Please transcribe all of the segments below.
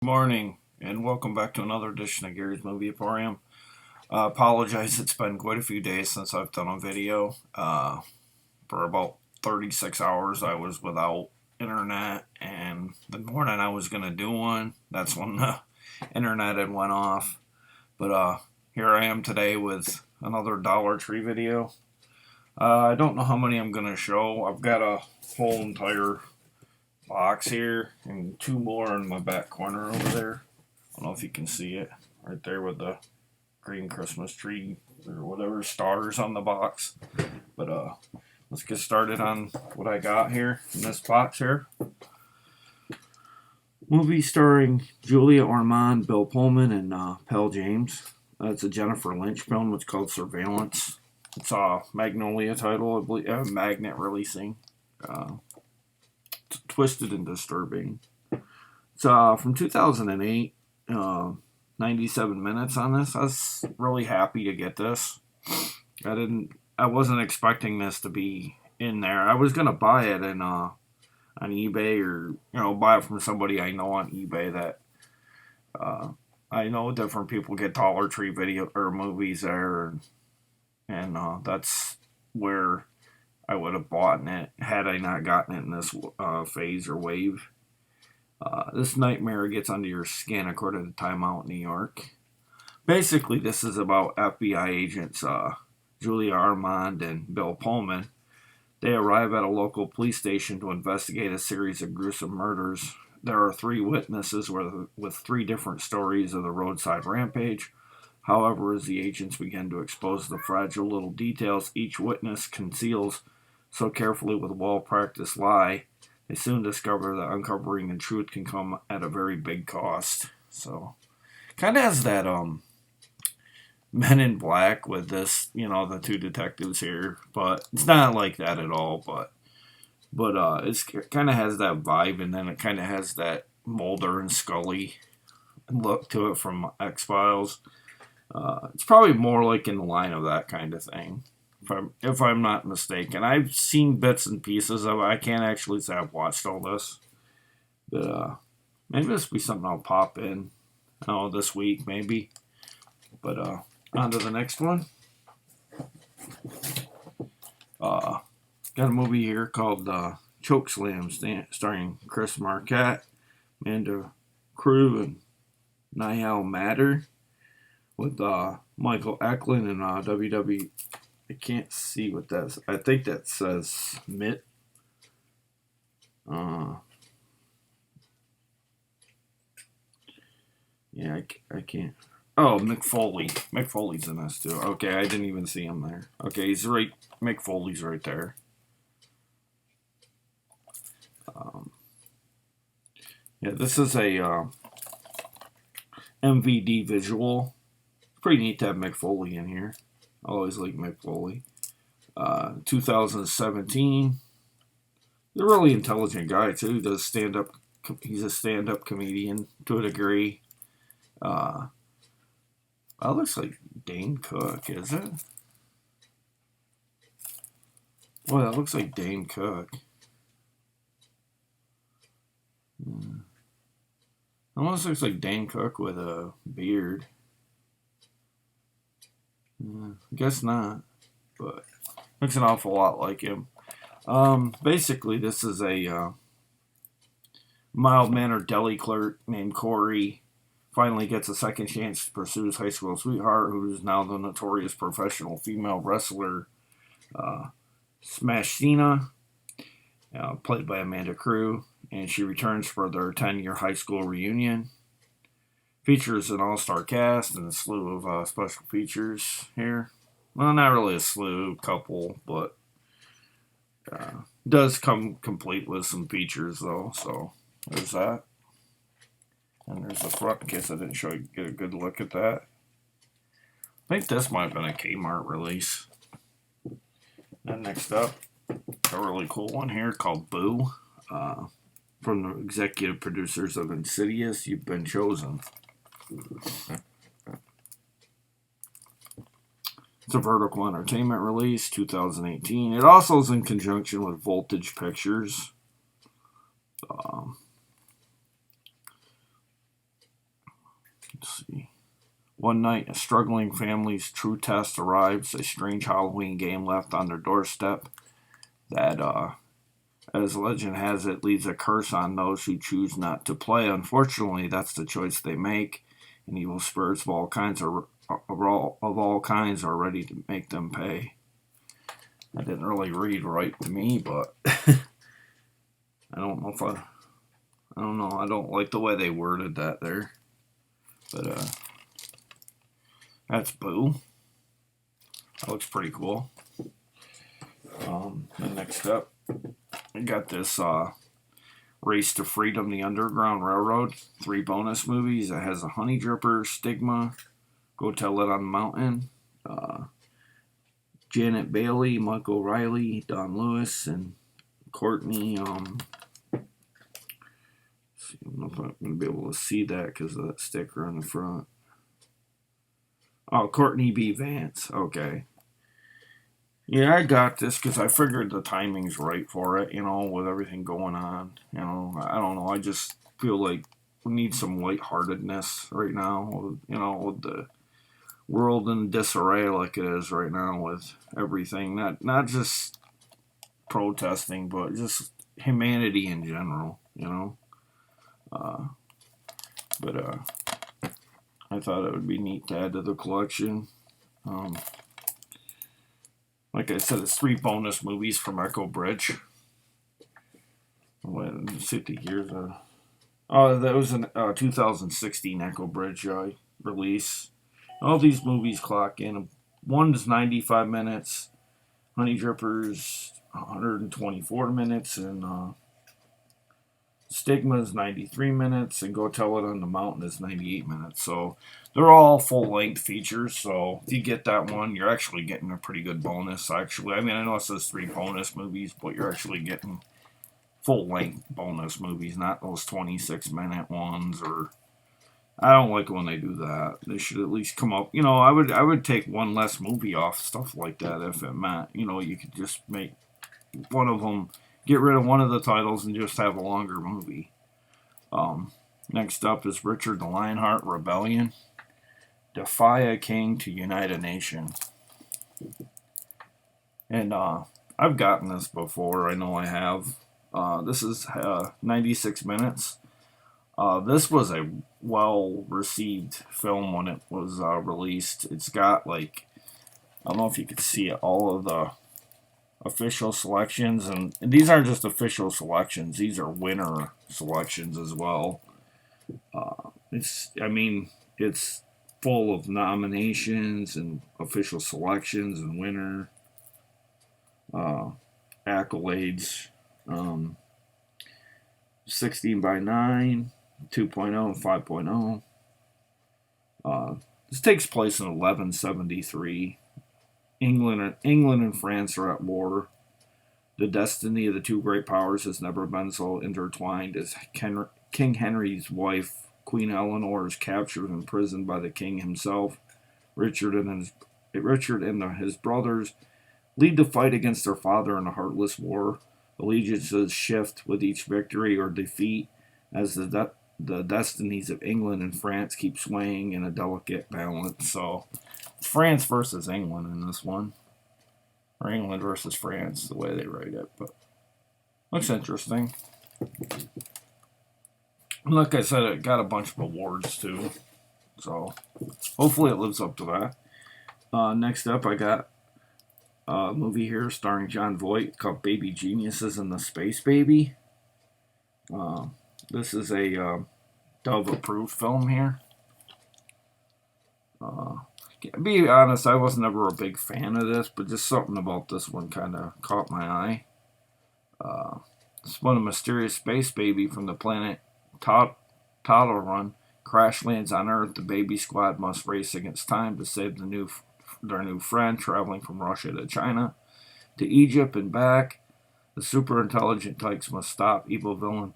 Morning, and welcome back to another edition of Gary's Movie Emporium. Apologize, it's been quite a few days since I've done a video. For about 36 hours, I was without internet, and the morning I was gonna do one, that's when the internet had went off. But here I am today with another Dollar Tree video. I don't know how many I'm gonna show. I've got a whole entire box here and two more in my back corner over there. I don't know if you can see it right there with the green Christmas tree or whatever stars on the box. But let's get started on what I got here in this box here. Movie starring Julia Ormond, Bill Pullman, and Pell James. It's a Jennifer Lynch film. It's called Surveillance. It's a Magnolia title, I believe. Magnet releasing. Twisted and Disturbing. It's from 2008, 97 minutes on this. I was really happy to get this. I wasn't expecting this to be in there. I was gonna buy it on eBay, or buy it from somebody I know on eBay that I know different people get Dollar Tree video or movies there, and that's where I would have bought it had I not gotten it in this phase or wave. This nightmare gets under your skin, according to Time Out New York. Basically, this is about FBI agents Julia Ormond and Bill Pullman. They arrive at a local police station to investigate a series of gruesome murders. There are three witnesses with three different stories of the roadside rampage. However, as the agents begin to expose the fragile little details each witness conceals so carefully with a well-practiced lie, they soon discover that uncovering the truth can come at a very big cost. So, kind of has that Men in Black with this, the two detectives here, but it's not like that at all. But it's kind of has that vibe, and then it kind of has that Mulder and Scully look to it from X-Files. It's probably more like in the line of that kind of thing, if I'm not mistaken. I've seen bits and pieces of it. I can't actually say I've watched all this. But maybe this will be something I'll pop in this week, maybe. But on to the next one. Got a movie here called Chokeslam, starring Chris Marquette, Amanda Crew, and Niall Matter, with Michael Eklund and WW. I can't see what that's. I think that says Mitt. Yeah, I can't. Oh, Mick Foley. Mick Foley's in this too. Okay, I didn't even see him there. Okay, he's right. Mick Foley's right there. Yeah, this is a MVD visual. It's pretty neat to have Mick Foley in here. I always like Mick Foley. 2017. He's a really intelligent guy too. He does stand up. He's a stand-up comedian to a degree. That looks like Dane Cook, is it? Well, that looks like Dane Cook. Almost looks like Dane Cook with a beard. Guess not, but looks an awful lot like him. Basically, this is a mild-mannered deli clerk named Corey. Finally gets a second chance to pursue his high school sweetheart, who is now the notorious professional female wrestler Smashina, played by Amanda Crew, and she returns for their 10-year high school reunion. Features an all-star cast and a slew of special features here. Well, not really a slew, couple, but does come complete with some features, though. So there's that. And there's the front, in case I didn't get a good look at that. I think this might have been a Kmart release. And next up, a really cool one here called Boo. From the executive producers of Insidious, You've Been Chosen. It's a Vertical Entertainment release, 2018. It also is in conjunction with Voltage Pictures. Let's see. One night, a struggling family's true test arrives. A strange Halloween game left on their doorstep that, as legend has it, leaves a curse on those who choose not to play. Unfortunately, that's the choice they make, and evil spirits of all kinds are ready to make them pay. I didn't really read right to me, but I don't know if I don't know. I don't like the way they worded that there, but that's Boo. That looks pretty cool. And next up, I got this Race to Freedom, the Underground Railroad. 3 bonus movies. It has a Honey Dripper, Stigma, Go Tell It on the Mountain, Janet Bailey, Michael Riley, Don Lewis, and Courtney. I'm not going to be able to see that because of that sticker on the front. Oh, Courtney B. Vance. Okay. Yeah, I got this because I figured the timing's right for it, with everything going on. I don't know. I just feel like we need some lightheartedness right now, with the world in disarray like it is right now with everything. Not just protesting, but just humanity in general, But I thought it would be neat to add to the collection. Like I said, it's 3 bonus movies from Echo Bridge. Let's see the years. That was an 2016 Echo Bridge release. All these movies clock in. One is 95 minutes. Honey Drippers 124 minutes, and Stigma is 93 minutes, and Go Tell It on the Mountain is 98 minutes. So they're all full-length features. So if you get that one, you're actually getting a pretty good bonus, actually. I mean, I know it says 3 bonus movies, but you're actually getting full-length bonus movies, not those 26-minute ones. Or I don't like when they do that. They should at least come up. I would take one less movie off stuff like that if it meant, you could just make one of them, get rid of one of the titles and just have a longer movie. Next up is Richard the Lionheart Rebellion. Defy a king to unite a nation. And I've gotten this before. I know I have. This is 96 minutes. This was a well-received film when it was released. It's got, I don't know if you could see it, all of the official selections, and these aren't just official selections, these are winner selections as well. It's full of nominations and official selections and winner accolades. 16 by 9, 2.0, and 5.0. This takes place in 1173. England and France are at war. The destiny of the 2 great powers has never been so intertwined as King Henry's wife, Queen Eleanor, is captured and imprisoned by the king himself. Richard and his brothers lead the fight against their father in a heartless war. Allegiances shift with each victory or defeat as the destinies of England and France keep swaying in a delicate balance. So it's France versus England in this one. Or England versus France, the way they write it. But looks interesting. And like I said, it got a bunch of awards too. So hopefully it lives up to that. Next up, I got a movie here starring Jon Voight called Baby Geniuses and the Space Baby. This is a Dove-approved film here. To be honest, I was never a big fan of this, but just something about this one kind of caught my eye. It's when a mysterious space baby from the planet Run crash lands on Earth. The baby squad must race against time to save their new friend, traveling from Russia to China to Egypt and back. The super intelligent tykes must stop evil villain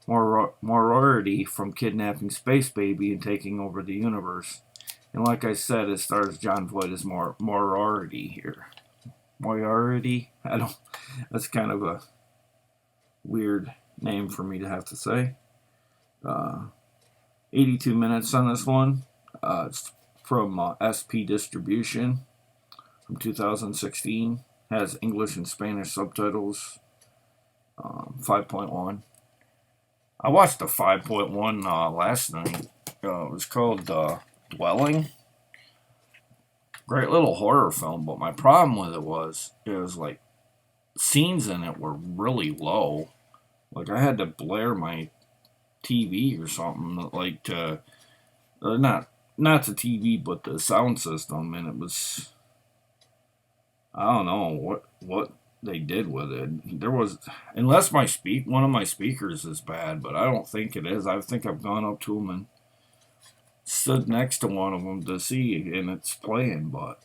Moriarty from kidnapping Space Baby and taking over the universe. And like I said, it stars Jon Voight as Moriarty here. Moriarty? That's kind of a weird name for me to have to say. 82 minutes on this one. It's from SP Distribution from 2016. Has English and Spanish subtitles. 5.1. I watched the 5.1 last night. It was called Dwelling. Great little horror film, but my problem with it was like scenes in it were really low. Like I had to blare my TV or something, like to not the TV, but the sound system, and it was, I don't know what they did with it. There was, unless one of my speakers is bad, but I don't think it is. I think I've gone up to them and stood next to one of them to see, and it's playing. But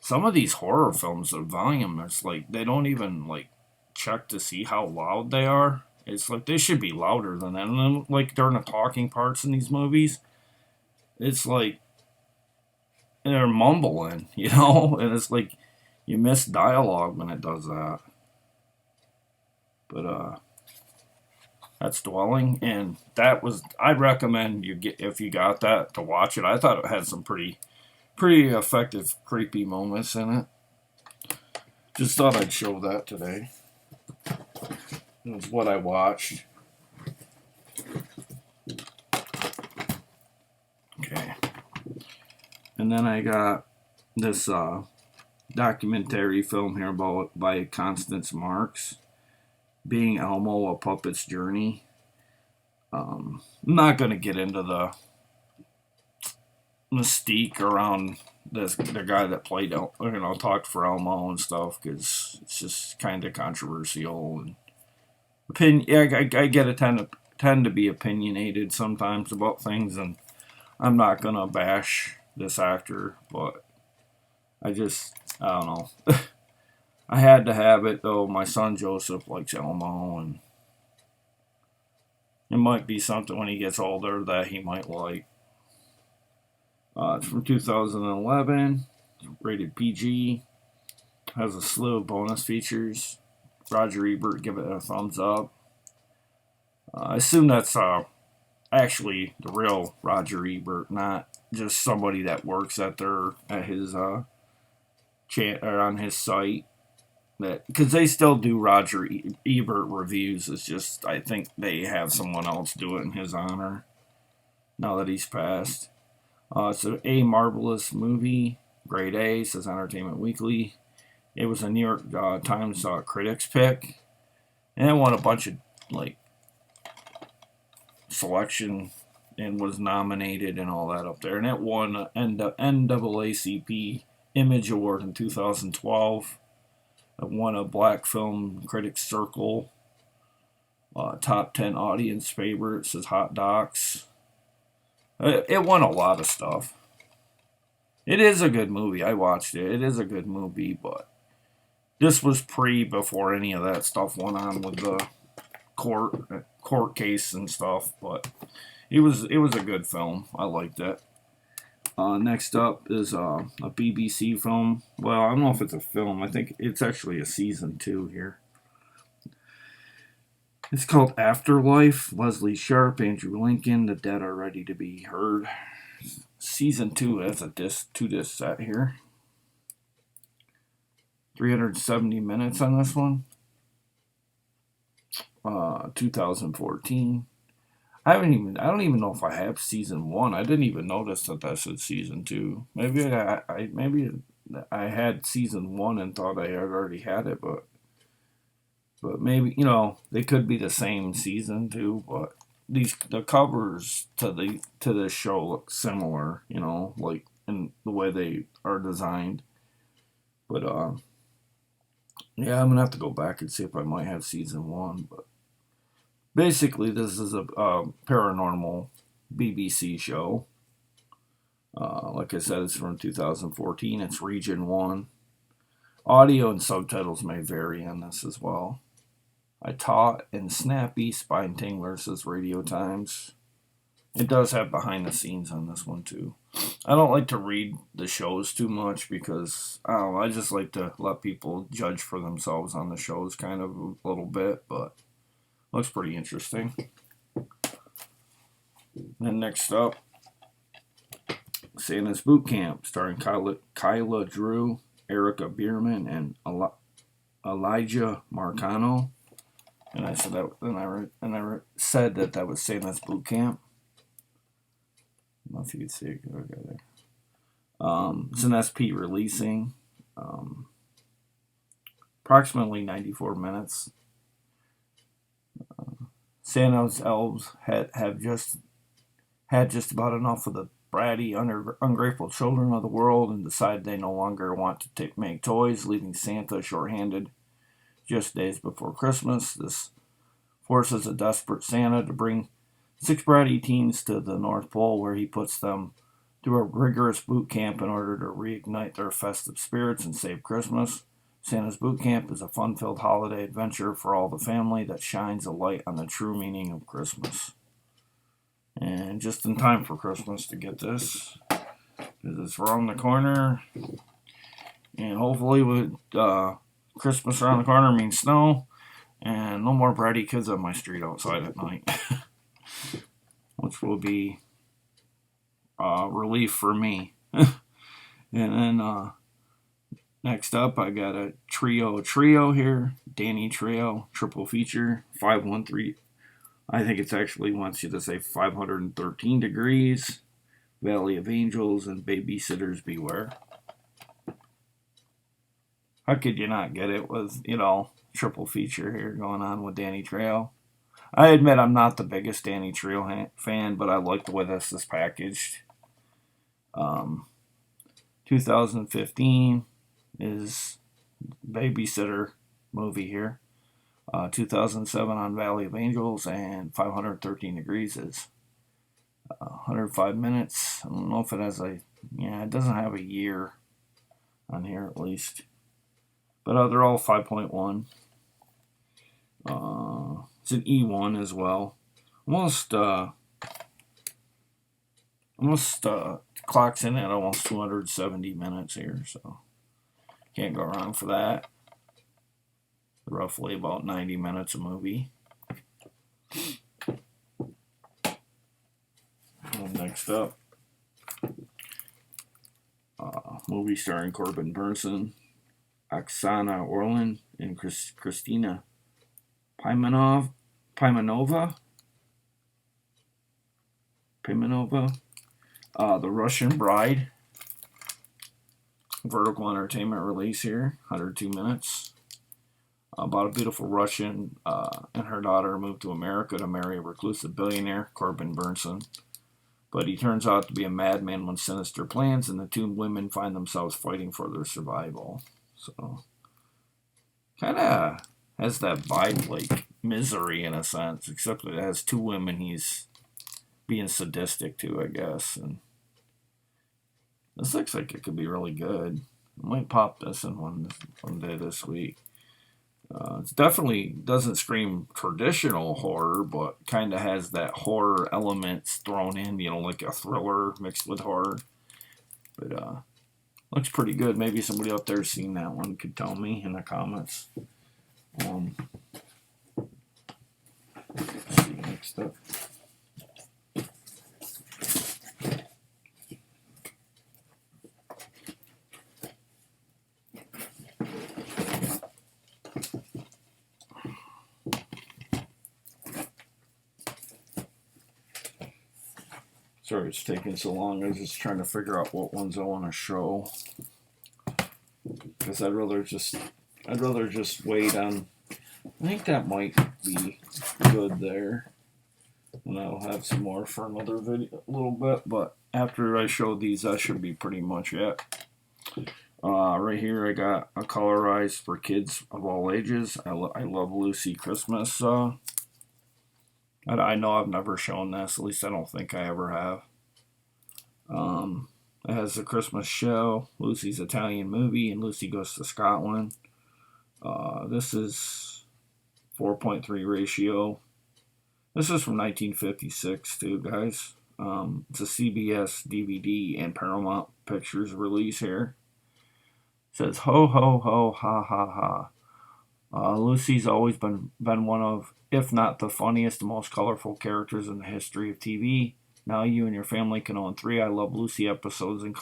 some of these horror films, the volume, it's like they don't even like check to see how loud they are. It's like they should be louder than that. And then, like during the talking parts in these movies, it's like they're mumbling, you know, and it's like you miss dialogue when it does that. But that's Dwelling, and that was, I'd recommend you get, if you got that, to watch it. I thought it had some pretty effective creepy moments in it. Just thought I'd show that today. It was what I watched. Okay. And then I got this documentary film here by Constance Marks, Being Elmo, A Puppet's Journey. I'm not going to get into the mystique around the guy that played, talked for Elmo and stuff, because it's just kind of controversial. And I get a tend to be opinionated sometimes about things, and I'm not going to bash this actor, but I don't know. I had to have it, though. My son Joseph likes Elmo, and it might be something when he gets older that he might like. It's from 2011, rated PG, has a slew of bonus features. Roger Ebert give it a thumbs up. I assume that's actually the real Roger Ebert, not just somebody that works at his or on his site. That, because they still do Roger Ebert reviews. It's just I think they have someone else do it in his honor now that he's passed. It's a marvelous movie, grade A, says Entertainment Weekly. It was a New York Times critics pick, and it won a bunch of selection and was nominated and all that up there. And it won an NAACP Image Award in 2012. It won a Black Film Critics Circle top 10 audience favorite, says Hot Docs. It won a lot of stuff. It is a good movie. I watched it. It is a good movie, but this was before any of that stuff went on with the court case and stuff. But it was a good film. I liked it. Next up is a BBC film. Well, I don't know if it's a film. I think it's actually a season 2 here. It's called Afterlife. Leslie Sharp, Andrew Lincoln. The Dead Are Ready to Be Heard. Season 2 has a 2-disc set here. 370 minutes on this one. 2014. I don't even know if I have season 1. I didn't even notice that said season 2. Maybe I had season 1 and thought I had already had it, but maybe, they could be the same season too. But the covers to this show look similar, like in the way they are designed. But yeah, I'm gonna have to go back and see if I might have season 1. But basically, this is a paranormal BBC show. Like I said, it's from 2014. It's Region 1. Audio and subtitles may vary on this as well. I taut and snappy spine tingler, says Radio Times. It does have behind the scenes on this one too. I don't like to read the shows too much because I just like to let people judge for themselves on the shows kind of a little bit, but looks pretty interesting. And next up, Santa's Boot Camp, starring Kyla Drew, Erica Bierman, and Elijah Marcano. And I said that, and I said that was Santa's Boot Camp. I don't know if you can see it. Okay, there. It's an SP releasing. Approximately 94 minutes. Santa's elves have just had just about enough of the bratty, ungrateful children of the world and decide they no longer want to make toys, leaving Santa short-handed just days before Christmas. This forces a desperate Santa to bring 6 bratty teens to the North Pole, where he puts them through a rigorous boot camp in order to reignite their festive spirits and save Christmas. Santa's Boot Camp is a fun-filled holiday adventure for all the family that shines a light on the true meaning of Christmas. And just in time for Christmas to get this, because it's around the corner. And hopefully with Christmas around the corner means snow, and no more bratty kids on my street outside at night. Which will be relief for me. And then next up, I got a trio here. Danny Trio, triple feature, 513. I think it's actually wants you to say 513 degrees, Valley of Angels, and Babysitters Beware. How could you not get it with, triple feature here going on with Danny Trio? I admit I'm not the biggest Danny Trio fan, but I like the way this is packaged. 2015 is Babysitter movie here. 2007 on Valley of Angels, and 513 degrees is 105 minutes. I don't know if it has it doesn't have a year on here at least. But they're all 5.1. It's an E1 as well. Almost clocks in at almost 270 minutes here, so can't go wrong for that. Roughly about 90 minutes a movie. And next up, movie starring Corbin Burnson, Oksana Orlin, and Christina Pimenova. The Russian Bride. Vertical Entertainment release here, 102 minutes. About a beautiful Russian and her daughter moved to America to marry a reclusive billionaire, Corbin Burnson. But he turns out to be a madman with sinister plans, and the two women find themselves fighting for their survival. So, kind of has that vibe like Misery in a sense, except that it has two women he's being sadistic to, I guess. And this looks like it could be really good. I might pop this in one day this week. It definitely doesn't scream traditional horror, but kind of has that horror elements thrown in, like a thriller mixed with horror. But looks pretty good. Maybe somebody out there seen that one could tell me in the comments. Let's see next up. Sorry it's taking so long. I was just trying to figure out what ones I want to show, because I'd rather just wait on. I think that might be good there, and I'll have some more for another video, a little bit. But after I show these, that should be pretty much it. Right here, I got a colorized for kids of all ages. I love Lucy Christmas. I know I've never shown this. At least I don't think I ever have. It has the Christmas show, Lucy's Italian movie, and Lucy Goes to Scotland. This is 4.3 ratio. This is from 1956 too, guys. It's a CBS DVD and Paramount Pictures release here. It says, ho, ho, ho, ha, ha, ha. Lucy's always been one of, if not the funniest and most colorful characters in the history of TV. Now you and your family can own 3 I Love Lucy episodes in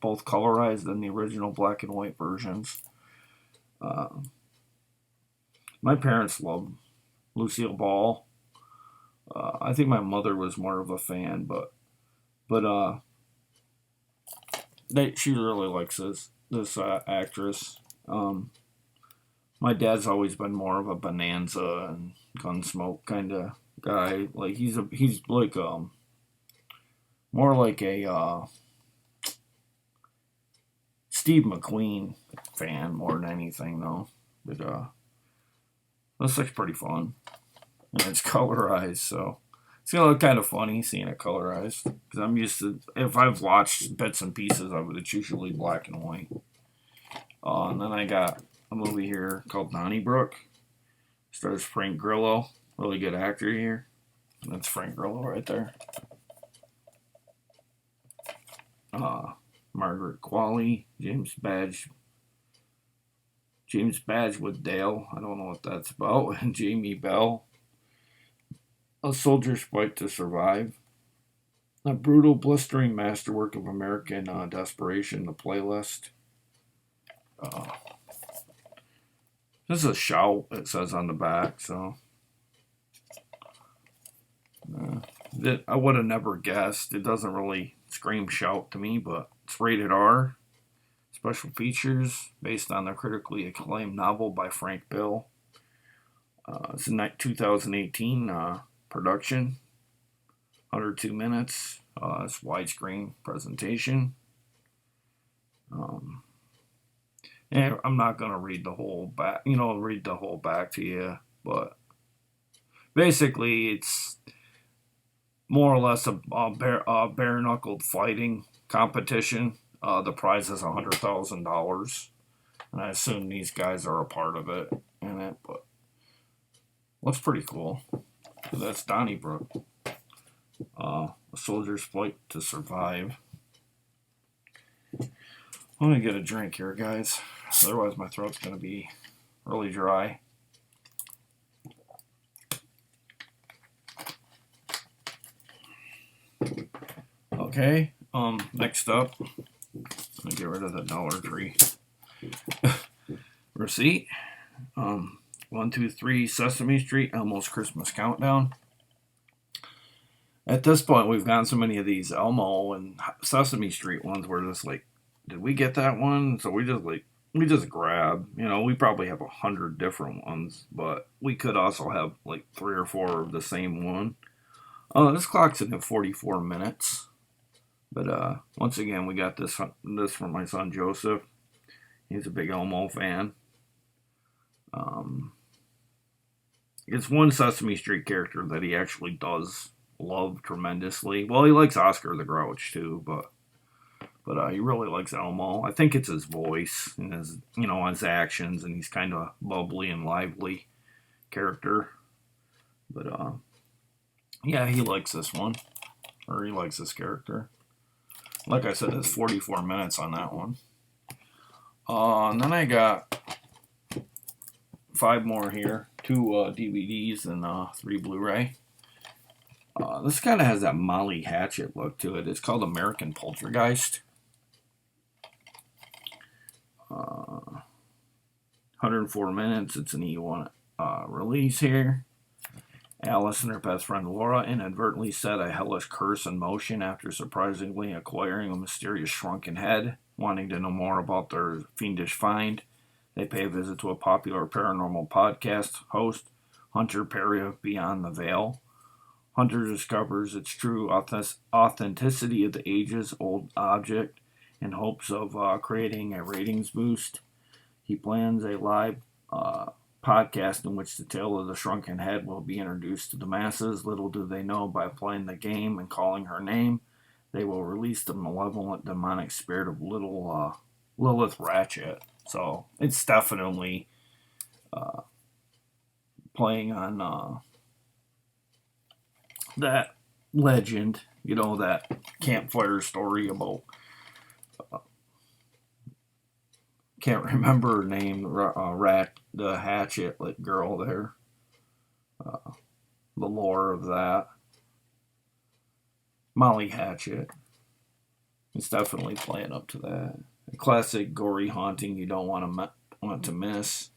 both colorized and the original black and white versions. My parents loved Lucille Ball. I think my mother was more of a fan, but she really likes this actress. My dad's always been more of a Bonanza and Gunsmoke kind of guy. Like he's like more like a Steve McQueen fan more than anything though. But this looks pretty fun, and it's colorized, so it's gonna look kind of funny seeing it colorized. Because I'm used to, if I've watched bits and pieces of it, it's usually black and white. And then I got a movie here called Brook. Stars Frank Grillo, really good actor here. And that's Frank Grillo right there. Margaret Qualley, James Badge with Dale. I don't know what that's about. And Jamie Bell. A Soldier's Fight to Survive. A brutal, blistering masterwork of American desperation. The playlist. This is a shout, it says on the back, so. I would have never guessed. It doesn't really scream shout to me, but it's rated R. Special features based on the critically acclaimed novel by Frank Bill. It's a 2018 production. 102 minutes. It's widescreen presentation. And I'm not gonna read the whole back. Read the whole back to you, but basically it's more or less a bare knuckled fighting competition. The prize is $100,000, and I assume these guys are a part of it in it, but looks pretty cool. So that's Donnybrook. A Soldier's Fight to Survive. I'm gonna get a drink here, guys. Otherwise, my throat's gonna be really dry. Okay. Next up, I'm gonna get rid of the Dollar Tree receipt. 1, 2, 3 Sesame Street, Elmo's Christmas Countdown. At this point, we've gotten so many of these Elmo and Sesame Street ones where it's like, did we get that one? So we just grab. We probably have 100 different ones, but we could also have like 3 or 4 of the same one. This clock's in at 44 minutes. But once again, we got this from my son Joseph. He's a big Elmo fan. It's one Sesame Street character that he actually does love tremendously. Well, he likes Oscar the Grouch too, but he really likes Elmo. I think it's his voice and his actions, and he's kind of bubbly and lively character. But yeah, he likes this one, or he likes this character. Like I said, it's 44 minutes on that one. And then I got 5 more here. 2 DVDs and 3 Blu-ray. This kind of has that Molly Hatchet look to it. It's called American Poltergeist. 104 minutes. It's an E1 release here. Alice and her best friend Laura inadvertently set a hellish curse in motion after surprisingly acquiring a mysterious shrunken head. Wanting to know more about their fiendish find, they pay a visit to a popular paranormal podcast host, Hunter Perry of Beyond the Veil. Hunter discovers its true authenticity of the ages-old object in hopes of creating a ratings boost. He plans a live podcast in which the tale of the shrunken head will be introduced to the masses. Little do they know, by playing the game and calling her name, they will release the malevolent demonic spirit of little Lilith Ratchet. So it's definitely playing on that legend, that campfire story about, can't remember her name, the hatchet girl there. The lore of that. Molly Hatchet. It's definitely playing up to that. A classic gory haunting you don't want to miss.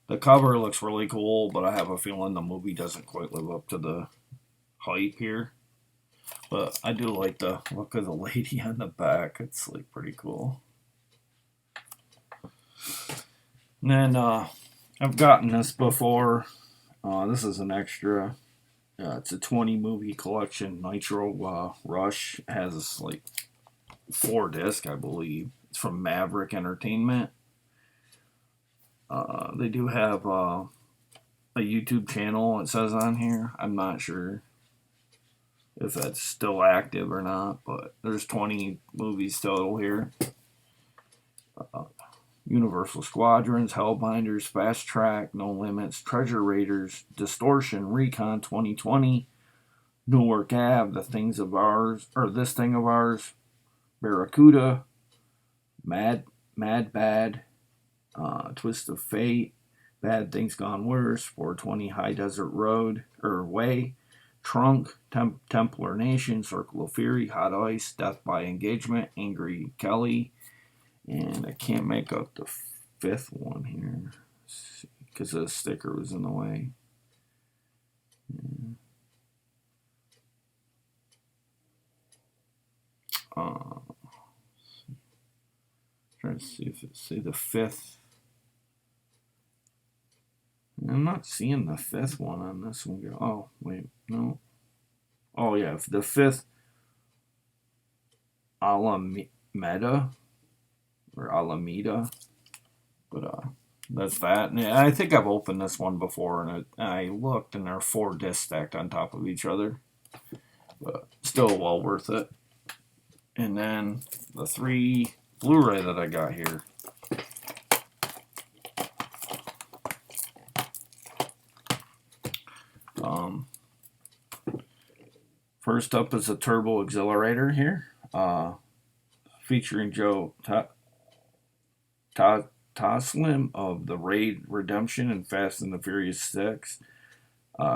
The cover looks really cool, but I have a feeling the movie doesn't quite live up to the hype here. But I do like the look of the lady on the back. It's like pretty cool. And then I've gotten this before. This is an extra. It's a 20 movie collection. Nitro Rush. It has like 4 discs, I believe. It's from Maverick Entertainment. They do have a YouTube channel, it says on here. I'm not sure if that's still active or not, but there's 20 movies total here. Universal Squadrons, Hellbinders, Fast Track, No Limits, Treasure Raiders, Distortion, Recon 2020, Newark Ave, This Thing of Ours, Barracuda, Mad Bad, Twist of Fate, Bad Things Gone Worse, 420 High Desert Road, Way, Trunk, Templar Nation, Circle of Fury, Hot Ice, Death by Engagement, Angry Kelly, and I can't make out the 5th one here because the sticker was in the way. Trying to see if it say the 5th. I'm not seeing the 5th one on this one. Oh, wait, no. Oh, yeah, the 5th Alameda, or Alameda. But that's that. And I think I've opened this one before, and I looked, and there are 4 discs stacked on top of each other. But still well worth it. And then the 3 Blu-ray that I got here. First up is a Turbo Exhilarator here, featuring Joe Chokeslam of the Raid Redemption and Fast and the Furious 6.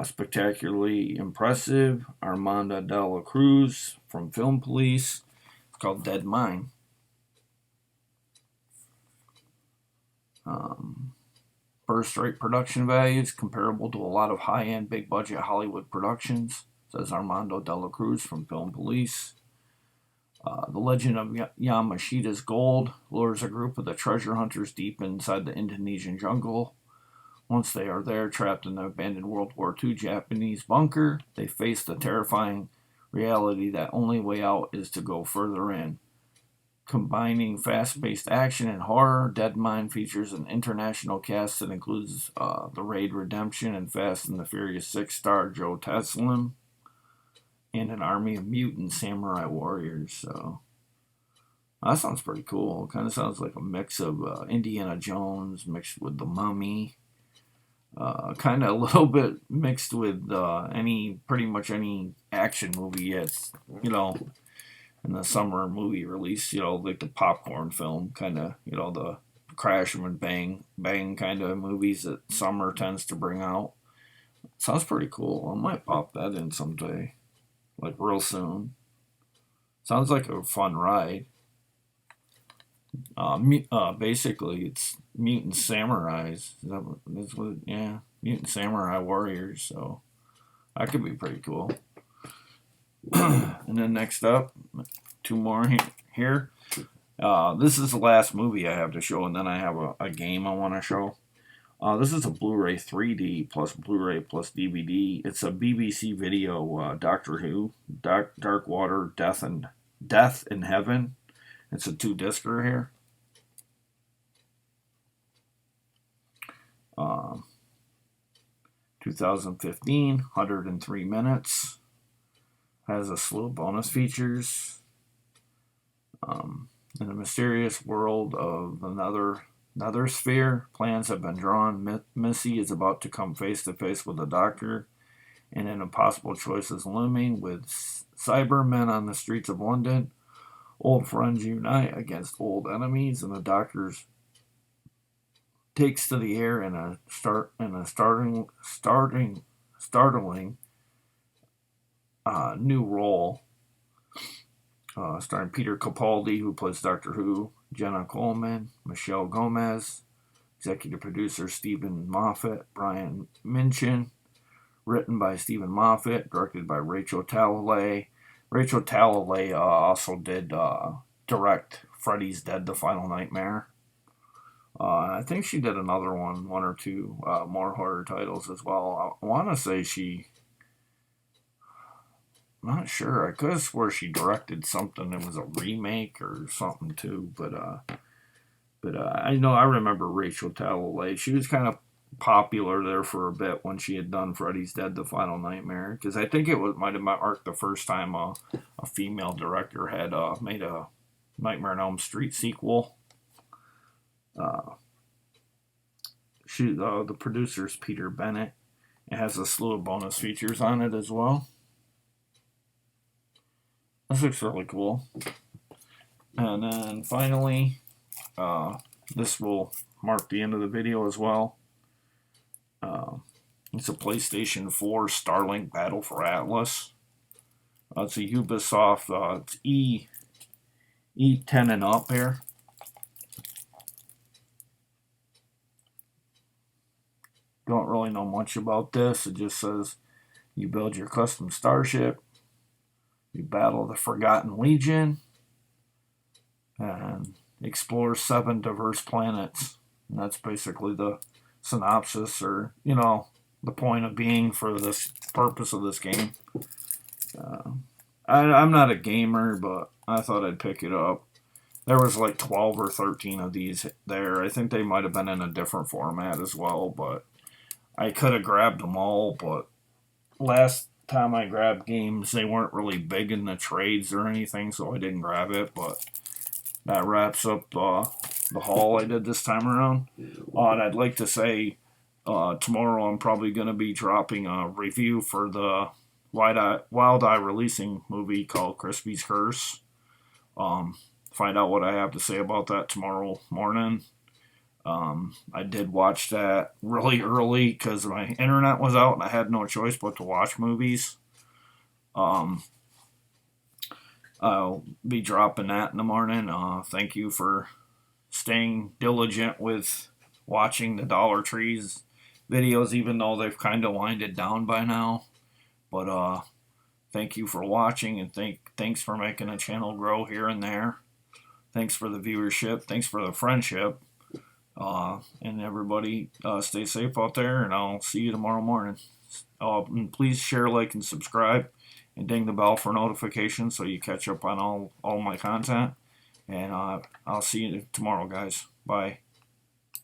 Spectacularly impressive. Armando de la Cruz from Film Police. It's called Dead Mine. First rate production values comparable to a lot of high-end, big-budget Hollywood productions, says Armando de la Cruz from Film Police. The legend of Yamashita's Gold lures a group of the treasure hunters deep inside the Indonesian jungle. Once they are there, trapped in the abandoned World War II Japanese bunker, they face the terrifying reality that only way out is to go further in. Combining fast-paced action and horror, Dead Mine features an international cast that includes the Raid Redemption and Fast and the Furious 6 star Joe Chokeslam, and an army of mutant samurai warriors. So that sounds pretty cool. It kind of sounds like a mix of Indiana Jones mixed with The Mummy. Kind of a little bit mixed with pretty much any action movie yet, in the summer movie release, like the popcorn film, kind of, the crash and bang kind of movies that summer tends to bring out. Sounds pretty cool. I might pop that in someday, like real soon. Sounds like a fun ride. Basically, it's mutant samurais. Mutant samurai warriors. So that could be pretty cool. And then next up, 2 more here. This is the last movie I have to show, and then I have a game I want to show. This is a Blu-ray 3D plus Blu-ray plus DVD. It's a BBC video, Doctor Who, Dark Water, Death in Heaven. It's a 2-discer here. 2015, 103 minutes. Has a slew of bonus features. In a mysterious world of another sphere, plans have been drawn. Missy is about to come face to face with the Doctor, and an impossible choice is looming. With Cybermen on the streets of London, old friends unite against old enemies, and the Doctor takes to the air in a startling new role. starring Peter Capaldi, who plays Doctor Who, Jenna Coleman, Michelle Gomez, executive producer Stephen Moffat, Brian Minchin, written by Stephen Moffat, directed by Rachel Talalay. Rachel Talalay also did direct Freddy's Dead: The Final Nightmare. I think she did another one or two more horror titles as well. I want to say I'm not sure. I could have swore she directed something that was a remake or something too, but I know I remember Rachel Talalay. She was kind of popular there for a bit when she had done Freddy's Dead: The Final Nightmare, because I think might have marked the first time a female director had made a Nightmare on Elm Street sequel. The producer's Peter Bennett. It has a slew of bonus features on it as well. This looks really cool. And then finally, this will mark the end of the video as well. It's a PlayStation 4 Starlink Battle for Atlas. It's a Ubisoft. It's E10 and up here. Don't really know much about this. It just says you build your custom starship, you battle the Forgotten Legion, and explore 7 diverse planets. And that's basically the synopsis, or, the point of being for this purpose of this game. I'm not a gamer, but I thought I'd pick it up. There was like 12 or 13 of these there. I think they might have been in a different format as well, but I could have grabbed them all, but last time I grabbed games, they weren't really big in the trades or anything, so I didn't grab it. But that wraps up the haul I did this time around. And I'd like to say tomorrow I'm probably going to be dropping a review for the Wild Eye releasing movie called Crispy's Curse. Find out what I have to say about that tomorrow morning. I did watch that really early because my internet was out and I had no choice but to watch movies. I'll be dropping that in the morning. Thank you for staying diligent with watching the Dollar Trees videos, even though they've kind of winded down by now. But thank you for watching, and thanks for making the channel grow here and there. Thanks for the viewership. Thanks for the friendship. And everybody, stay safe out there, and I'll see you tomorrow morning. And please share, like, and subscribe, and ding the bell for notifications so you catch up on all my content. And I'll see you tomorrow, guys. Bye.